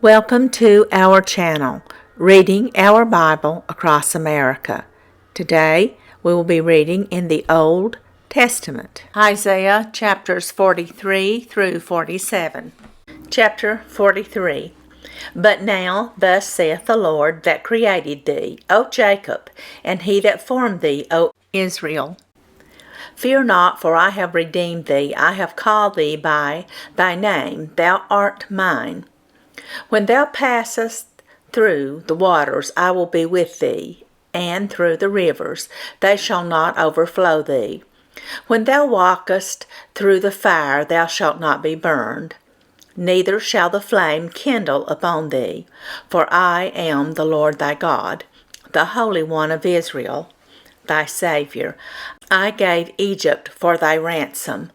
Welcome to our channel, Reading Our Bible Across America. Today we will be reading in the Old Testament, Isaiah chapters 43 through 47. Chapter 43. But now thus saith the Lord that created thee, O Jacob, and he that formed thee, O Israel. Fear not, for I have redeemed thee, I have called thee by thy name, thou art mine. When thou passest through the waters, I will be with thee, and through the rivers, they shall not overflow thee. When thou walkest through the fire, thou shalt not be burned, neither shall the flame kindle upon thee. For I am the Lord thy God, the Holy One of Israel, thy Saviour. I gave Egypt for thy ransom,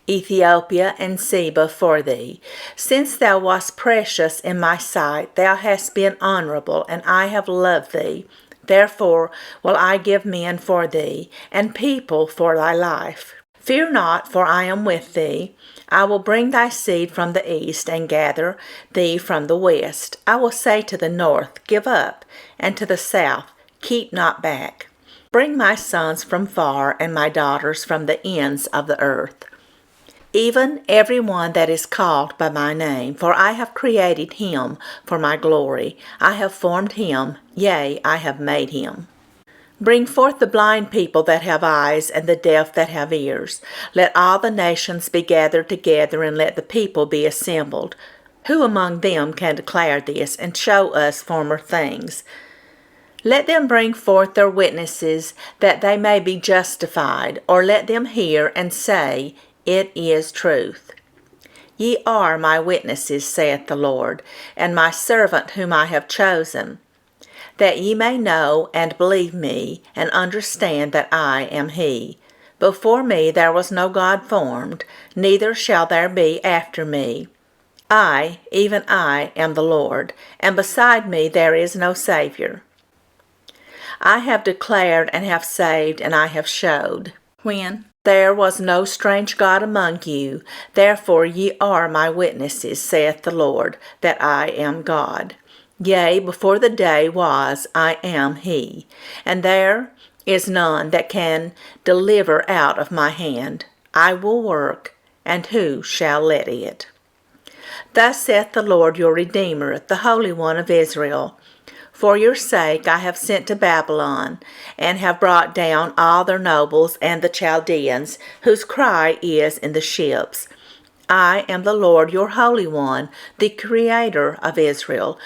Ethiopia and Seba for thee. Since thou wast precious in my sight, thou hast been honorable, and I have loved thee. Therefore will I give men for thee, and people for thy life. Fear not, for I am with thee. I will bring thy seed from the east, and gather thee from the west. I will say to the north, Give up, and to the south, Keep not back. Bring my sons from far, and my daughters from the ends of the earth. Even every one that is called by my name, for I have created him for my glory. I have formed him, yea, I have made him. Bring forth the blind people that have eyes, and the deaf that have ears. Let all the nations be gathered together, and let the people be assembled. Who among them can declare this, and show us former things? Let them bring forth their witnesses, that they may be justified, or let them hear and say, It is truth. Ye are my witnesses, saith the Lord, and my servant whom I have chosen, that ye may know and believe me, and understand that I am he. Before me there was no God formed, neither shall there be after me. I, even I, am the Lord, and beside me there is no Savior. I have declared and have saved, and I have showed, when there was no strange God among you. Therefore ye are my witnesses, saith the Lord, that I am God. Yea, before the day was, I am he, and there is none that can deliver out of my hand. I will work, and who shall let it? Thus saith the Lord your Redeemer, the Holy One of Israel. For your sake I have sent to Babylon, and have brought down all their nobles and the Chaldeans, whose cry is in the ships. I am the Lord your Holy One, the Creator of Israel,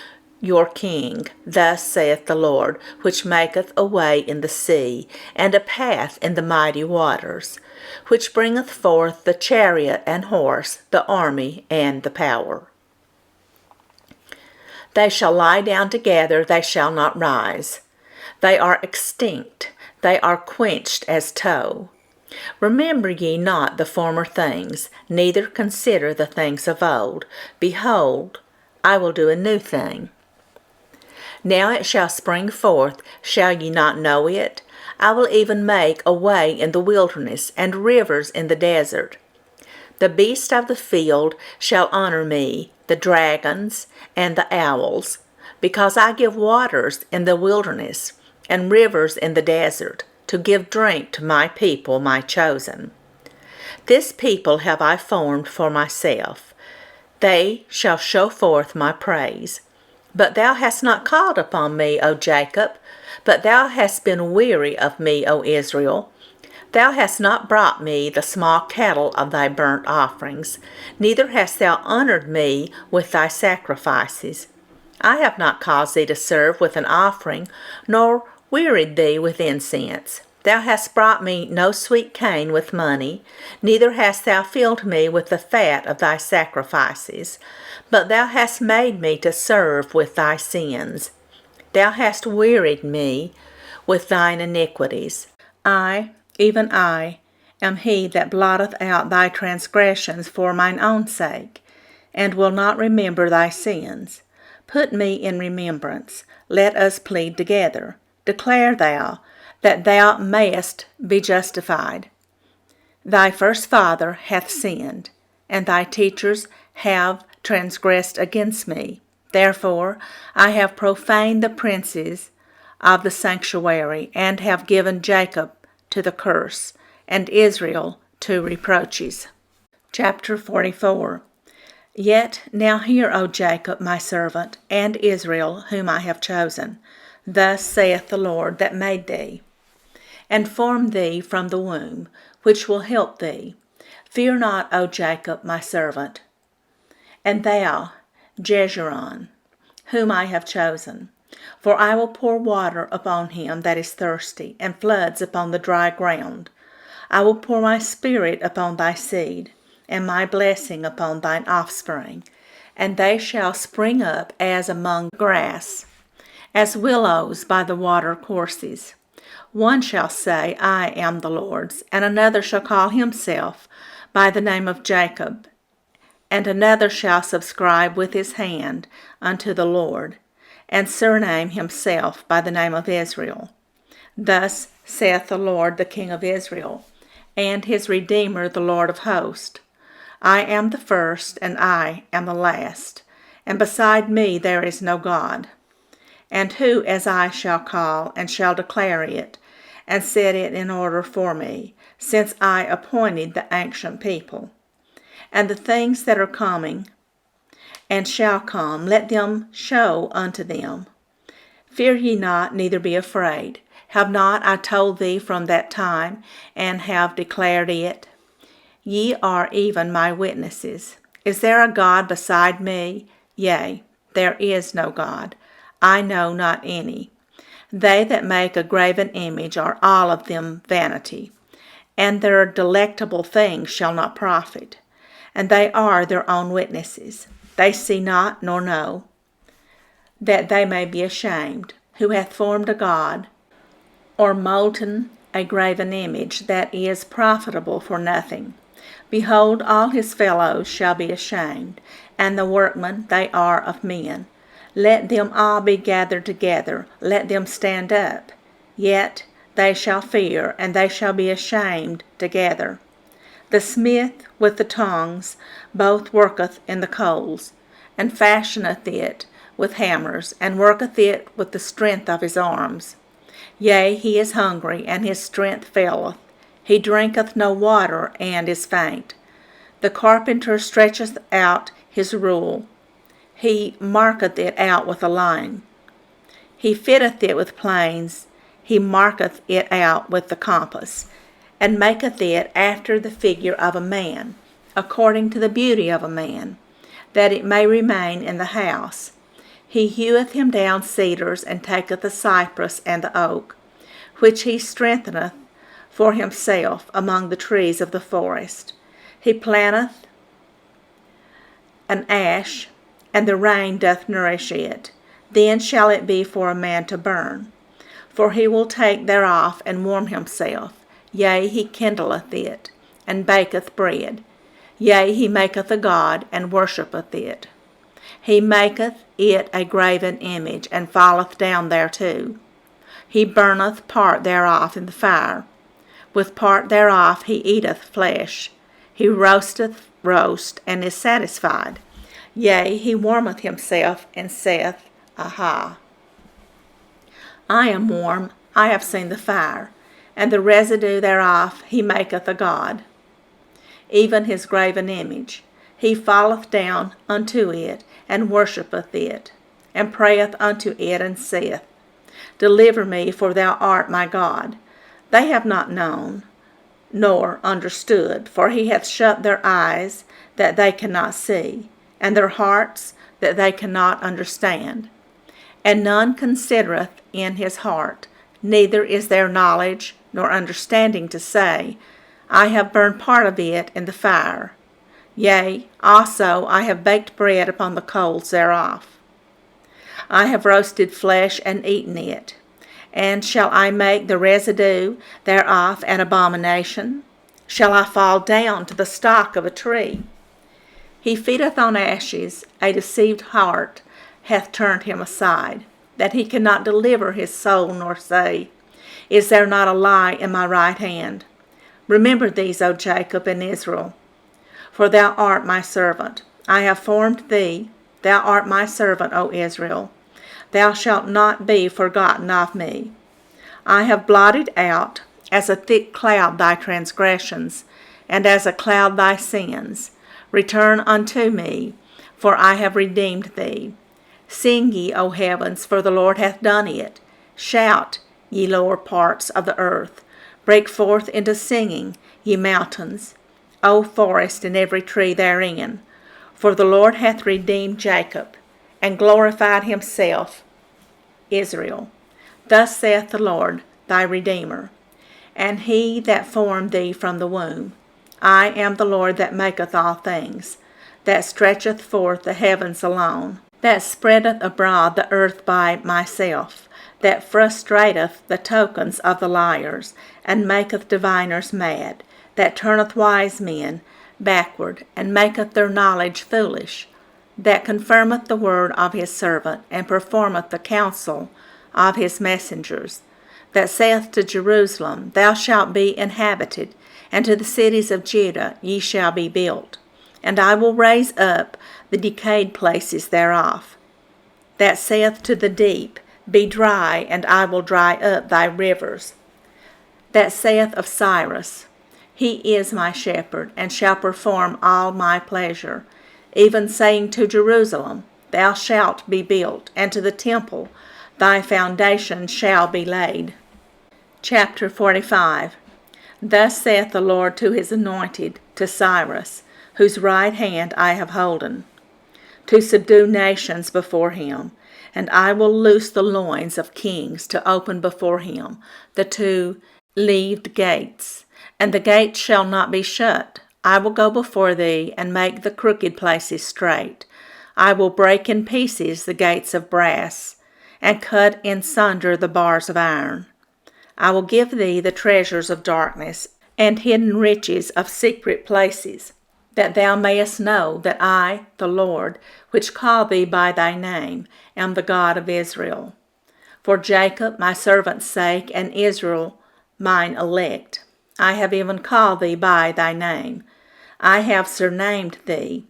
your King. Thus saith the Lord, which maketh a way in the sea, and a path in the mighty waters, which bringeth forth the chariot and horse, the army and the power. They shall lie down together, they shall not rise. They are extinct, they are quenched as tow. Remember ye not the former things, neither consider the things of old. Behold, I will do a new thing. Now it shall spring forth, shall ye not know it? I will even make a way in the wilderness, and rivers in the desert. The beasts of the field shall honor me, the dragons and the owls, because I give waters in the wilderness, and rivers in the desert, to give drink to my people, my chosen. This people have I formed for myself. They shall show forth my praise. But thou hast not called upon me, O Jacob, but thou hast been weary of me, O Israel. Thou hast not brought me the small cattle of thy burnt offerings, neither hast thou honored me with thy sacrifices. I have not caused thee to serve with an offering, nor wearied thee with incense. Thou hast brought me no sweet cane with money, neither hast thou filled me with the fat of thy sacrifices. But thou hast made me to serve with thy sins. Thou hast wearied me with thine iniquities. I, even I, am he that blotteth out thy transgressions for mine own sake, and will not remember thy sins. Put me in remembrance, let us plead together. Declare thou, that thou mayest be justified. Thy first father hath sinned, and thy teachers have transgressed against me. Therefore I have profaned the princes of the sanctuary, and have given Jacob to the curse, and Israel to reproaches. Chapter 44. Yet now hear, O Jacob, my servant, and Israel, whom I have chosen. Thus saith the Lord that made thee, and formed thee from the womb, which will help thee. Fear not, O Jacob, my servant, and thou, Jeshurun, whom I have chosen. For I will pour water upon him that is thirsty, and floods upon the dry ground. I will pour my spirit upon thy seed, and my blessing upon thine offspring, and they shall spring up as among grass, as willows by the water courses. One shall say, I am the Lord's, and another shall call himself by the name of Jacob, and another shall subscribe with his hand unto the Lord, and surname himself by the name of Israel. Thus saith the Lord, the King of Israel, and his Redeemer, the Lord of hosts. I am the first, and I am the last, and beside me there is no God. And who as I shall call, and shall declare it, and set it in order for me, since I appointed the ancient people? And the things that are coming, and shall come, let them show unto them. Fear ye not, neither be afraid. Have not I told thee from that time, and have declared it? Ye are even my witnesses. Is there a God beside me? Yea, there is no God. I know not any. They that make a graven image are all of them vanity, and their delectable things shall not profit, and they are their own witnesses. They see not nor know, that they may be ashamed. Who hath formed a god, or molten a graven image that is profitable for nothing? Behold, all his fellows shall be ashamed, and the workmen they are of men. Let them all be gathered together, let them stand up. Yet they shall fear, and they shall be ashamed together. The smith with the tongs both worketh in the coals, and fashioneth it with hammers, and worketh it with the strength of his arms. Yea, he is hungry, and his strength faileth. He drinketh no water, and is faint. The carpenter stretcheth out his rule. He marketh it out with a line. He fitteth it with planes. He marketh it out with the compass, and maketh it after the figure of a man, according to the beauty of a man, that it may remain in the house. He heweth him down cedars, and taketh the cypress and the oak, which he strengtheneth for himself among the trees of the forest. He planteth an ash, and the rain doth nourish it. Then shall it be for a man to burn. For he will take thereof, and warm himself. Yea, he kindleth it, and baketh bread. Yea, he maketh a god, and worshippeth it. He maketh it a graven image, and falleth down thereto. He burneth part thereof in the fire. With part thereof he eateth flesh. He roasteth roast, and is satisfied. Yea, he warmeth himself, and saith, Aha! I am warm, I have seen the fire, and the residue thereof he maketh a god, even his graven image. He falleth down unto it, and worshippeth it, and prayeth unto it, and saith, Deliver me, for thou art my God. They have not known, nor understood, for he hath shut their eyes, that they cannot see, and their hearts, that they cannot understand. And none considereth in his heart, neither is there knowledge nor understanding to say, I have burned part of it in the fire. Yea, also I have baked bread upon the coals thereof. I have roasted flesh and eaten it. And shall I make the residue thereof an abomination? Shall I fall down to the stock of a tree? He feedeth on ashes, a deceived heart hath turned him aside, that he cannot deliver his soul, nor say, Is there not a lie in my right hand? Remember these, O Jacob and Israel, for thou art my servant. I have formed thee, Thou art my servant, O Israel. Thou shalt not be forgotten of me. I have blotted out as a thick cloud thy transgressions, and as a cloud thy sins. Return unto me, for I have redeemed thee. Sing ye, O heavens, for the Lord hath done it. Shout, ye lower parts of the earth. Break forth into singing, ye mountains, O forest and every tree therein. For the Lord hath redeemed Jacob, and glorified himself, Israel. Thus saith the Lord, thy Redeemer, and he that formed thee from the womb. I am the Lord that maketh all things, that stretcheth forth the heavens alone, that spreadeth abroad the earth by myself, that frustrateth the tokens of the liars, and maketh diviners mad, that turneth wise men backward, and maketh their knowledge foolish, that confirmeth the word of his servant, and performeth the counsel of his messengers, that saith to Jerusalem, Thou shalt be inhabited, and to the cities of Judah, ye shall be built, and I will raise up the decayed places thereof, that saith to the deep, Be dry, and I will dry up thy rivers, that saith of Cyrus, He is my shepherd, and shall perform all my pleasure, even saying to Jerusalem, Thou shalt be built, and to the temple, Thy foundation shall be laid. Chapter 45. Thus saith the Lord to his anointed, to Cyrus, whose right hand I have holden, to subdue nations before him, and I will loose the loins of kings to open before him the two leaved gates, and the gates shall not be shut. I will go before thee, and make the crooked places straight. I will break in pieces the gates of brass, and cut in sunder the bars of iron. I will give thee the treasures of darkness, and hidden riches of secret places, that thou mayest know that I, the Lord, which call thee by thy name, am the God of Israel. For Jacob my servant's sake, and Israel mine elect, I have even called thee by thy name. I have surnamed thee,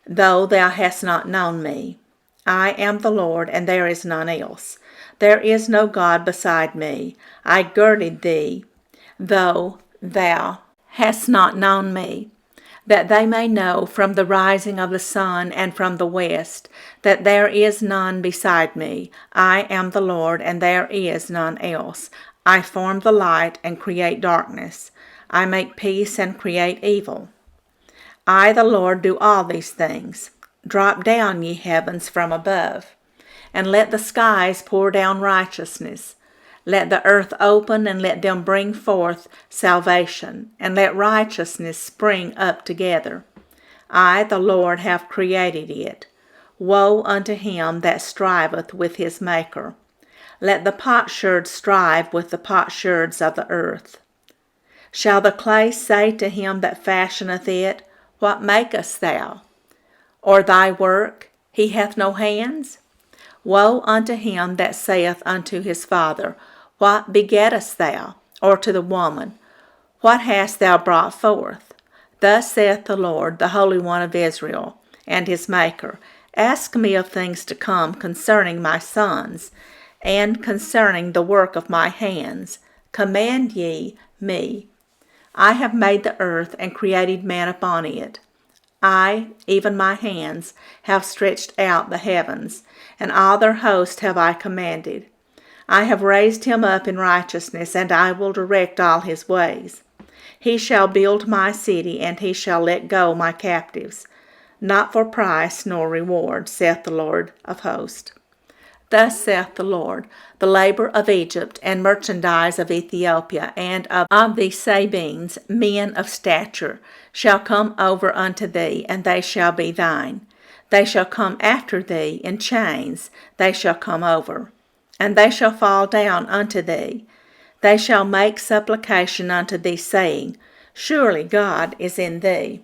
though thou hast not known me. I am the Lord, and there is none else. There is no God beside me. I girded thee, though thou hast not known me, that they may know from the rising of the sun and from the west, that there is none beside me. I am the Lord, and there is none else. I form the light and create darkness. I make peace and create evil. I, the Lord, do all these things. Drop down, ye heavens, from above, and let the skies pour down righteousness. Let the earth open, and let them bring forth salvation, and let righteousness spring up together. I, the Lord, have created it. Woe unto him that striveth with his Maker. Let the potsherd strive with the potsherds of the earth. Shall the clay say to him that fashioneth it, What makest thou? Or thy work, He hath no hands? Woe unto him that saith unto his father, What begettest thou? Or to the woman, What hast thou brought forth? Thus saith the Lord, the Holy One of Israel, and his Maker, Ask me of things to come concerning my sons, and concerning the work of my hands. Command ye me. I have made the earth, and created man upon it. I, even my hands, have stretched out the heavens, and all their host have I commanded. I have raised him up in righteousness, and I will direct all his ways. He shall build my city, and he shall let go my captives, not for price nor reward, saith the Lord of hosts. Thus saith the Lord, the labor of Egypt, and merchandise of Ethiopia, and of the Sabines, men of stature, shall come over unto thee, and they shall be thine. They shall come after thee in chains, they shall come over, and they shall fall down unto thee. They shall make supplication unto thee, saying, Surely God is in thee,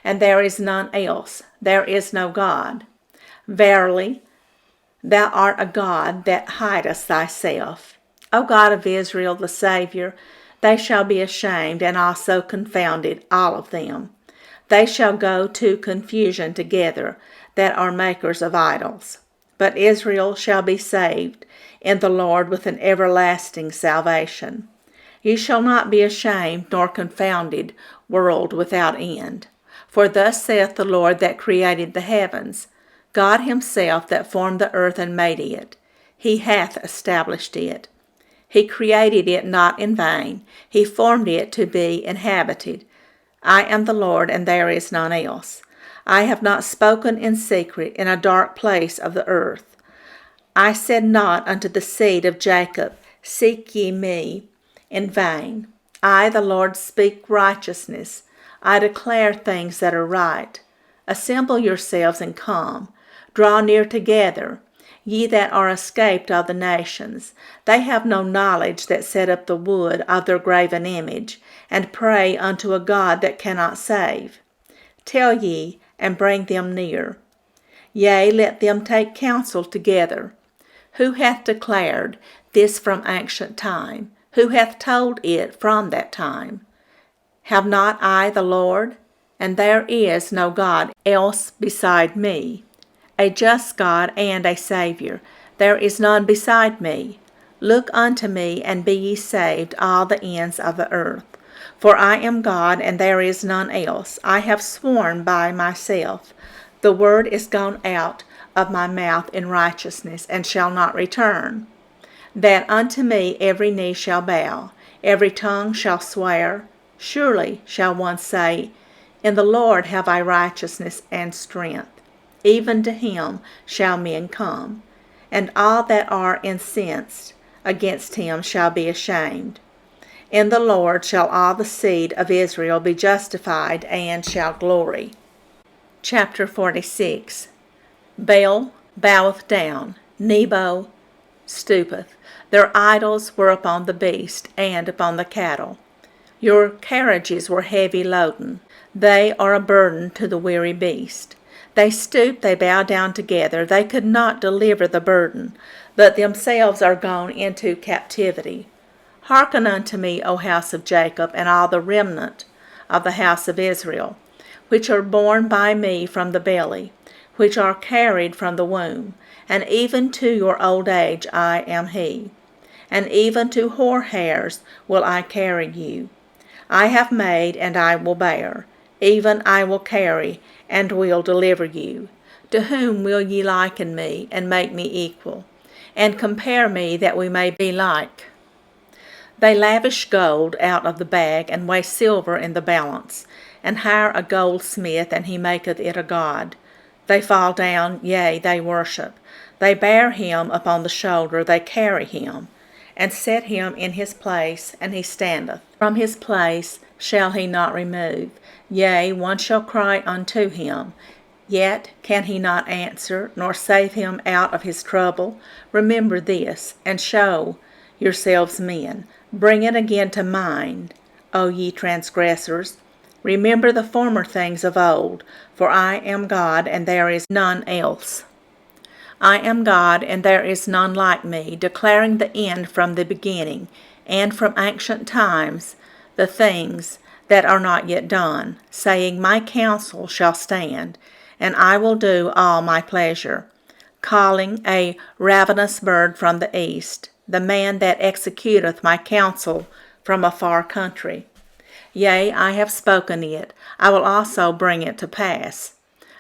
and there is none else, there is no God. Verily, Thou art a God that hidest thyself. O God of Israel, the Saviour, they shall be ashamed and also confounded, all of them. They shall go to confusion together. that are makers of idols. But Israel shall be saved in the Lord with an everlasting salvation. Ye shall not be ashamed nor confounded, world without end. For thus saith the Lord that created the heavens, God himself that formed the earth and made it. He hath established it. He created it not in vain. He formed it to be inhabited. I am the Lord, and there is none else. I have not spoken in secret in a dark place of the earth. I said not unto the seed of Jacob, Seek ye me, in vain. I, the Lord, speak righteousness. I declare things that are right. Assemble yourselves and come. Draw near together, ye that are escaped of the nations. They have no knowledge that set up the wood of their graven image, and pray unto a God that cannot save. Tell ye, and bring them near. Yea, let them take counsel together. Who hath declared this from ancient time? Who hath told it from that time? Have not I the Lord? And there is no God else beside me, a just God and a Saviour. There is none beside me. Look unto me, and be ye saved, all the ends of the earth. For I am God, and there is none else. I have sworn by myself. The word is gone out of my mouth in righteousness, and shall not return. That unto me every knee shall bow, every tongue shall swear. Surely shall one say, In the Lord have I righteousness and strength. Even to him shall men come, and all that are incensed against him shall be ashamed. In the Lord shall all the seed of Israel be justified, and shall glory. Chapter 46. Baal boweth down, Nebo stoopeth. Their idols were upon the beast, and upon the cattle. Your carriages were heavy loaden. They are a burden to the weary beast. They stoop, they bow down together. They could not deliver the burden, but themselves are gone into captivity. Hearken unto me, O house of Jacob, and all the remnant of the house of Israel, which are born by me from the belly, which are carried from the womb, and even to your old age I am he. And even to hoar hairs will I carry you. I have made, and I will bear. Even I will carry, and will deliver you. To whom will ye liken me, and make me equal, and compare me, that we may be like? They lavish gold out of the bag, and weigh silver in the balance, and hire a goldsmith, and he maketh it a god. They fall down, yea, they worship. They bear him upon the shoulder, they carry him, and set him in his place, and he standeth. From his place shall he not remove. Yea, one shall cry unto him, yet can he not answer, nor save him out of his trouble. Remember this, and show yourselves men. Bring it again to mind, O ye transgressors. Remember the former things of old, for I am God, and there is none else. I am God, and there is none like me, declaring the end from the beginning, and from ancient times the things that are not yet done, saying, My counsel shall stand, and I will do all my pleasure, calling a ravenous bird from the east, the man that executeth my counsel from a far country. Yea, I have spoken it, I will also bring it to pass.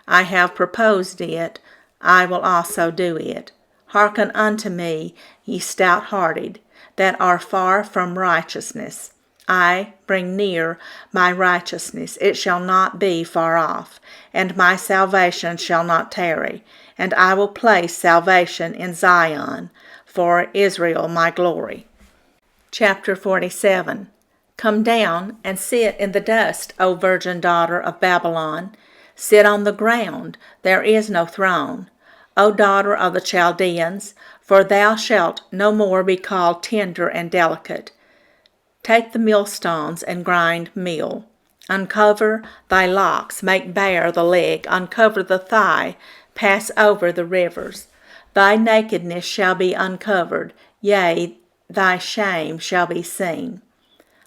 I have proposed it, I will also do it. Hearken unto me, ye stout-hearted, that are far from righteousness. I bring near my righteousness, it shall not be far off, and my salvation shall not tarry. And I will place salvation in Zion, for Israel my glory. Chapter 47. Come down and sit in the dust, O virgin daughter of Babylon. Sit on the ground, there is no throne, O daughter of the Chaldeans, for thou shalt no more be called tender and delicate. Take the millstones and grind meal. Uncover thy locks, make bare the leg, uncover the thigh, pass over the rivers. Thy nakedness shall be uncovered, yea, thy shame shall be seen.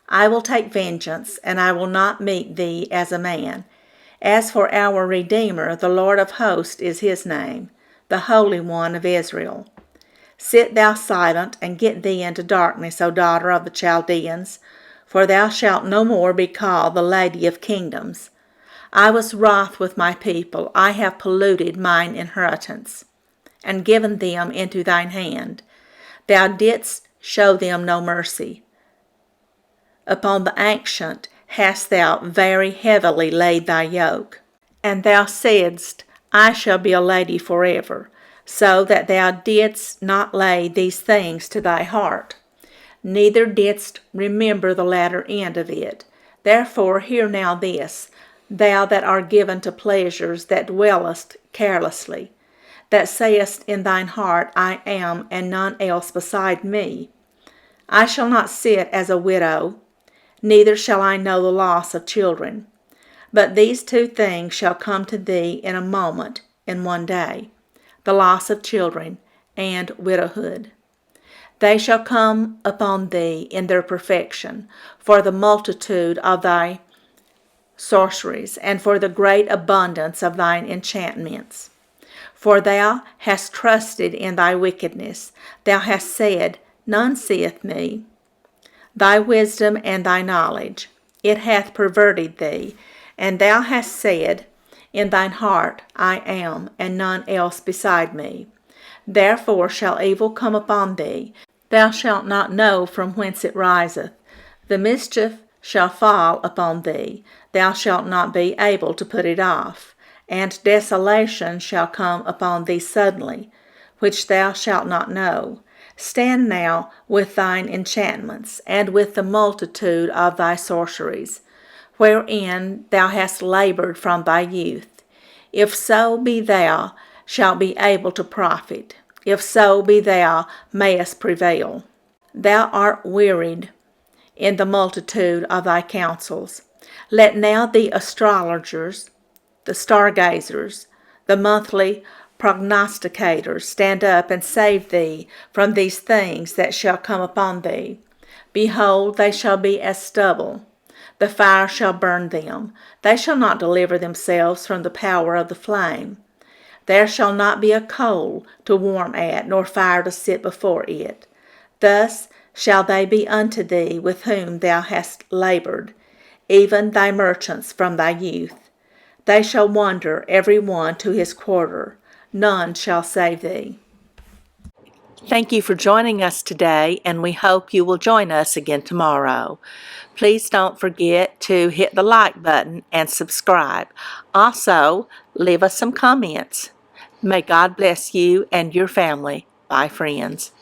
I will take vengeance, and I will not meet thee as a man, As for our Redeemer, the Lord of hosts is his name, the Holy One of Israel. Sit thou silent, and get thee into darkness, O daughter of the Chaldeans, for thou shalt no more be called the Lady of Kingdoms. I was wroth with my people, I have polluted mine inheritance, and given them into thine hand. Thou didst show them no mercy. Upon the ancient hast thou very heavily laid thy yoke. And thou saidst, I shall be a lady forever, so that thou didst not lay these things to thy heart, neither didst remember the latter end of it. Therefore hear now this, thou that art given to pleasures, that dwellest carelessly, that sayest in thine heart, I am, and none else beside me. I shall not sit as a widow, neither shall I know the loss of children. But these two things shall come to thee in a moment, in one day, the loss of children and widowhood. They shall come upon thee in their perfection, for the multitude of thy sorceries, and for the great abundance of thine enchantments. For thou hast trusted in thy wickedness, thou hast said, None seeth me. Thy wisdom and thy knowledge, it hath perverted thee, and thou hast said in thine heart, I am, and none else beside me. Therefore shall evil come upon thee, thou shalt not know from whence it riseth. The mischief shall fall upon thee, thou shalt not be able to put it off. And desolation shall come upon thee suddenly, which thou shalt not know. Stand now with thine enchantments, and with the multitude of thy sorceries, wherein thou hast labored from thy youth. If so be thou shalt be able to profit, if so be thou mayest prevail. Thou art wearied in the multitude of thy counsels. Let now the astrologers, the stargazers, the monthly prognosticators stand up and save thee from these things that shall come upon thee. Behold, they shall be as stubble. The fire shall burn them. They shall not deliver themselves from the power of the flame. There shall not be a coal to warm at, nor fire to sit before it. Thus shall they be unto thee with whom thou hast labored, even thy merchants from thy youth. They shall wander every one to his quarter. None shall save thee. Thank you for joining us today, and we hope you will join us again tomorrow. Please don't forget to hit the like button and subscribe. Also, leave us some comments. May God bless you and your family. Bye, friends.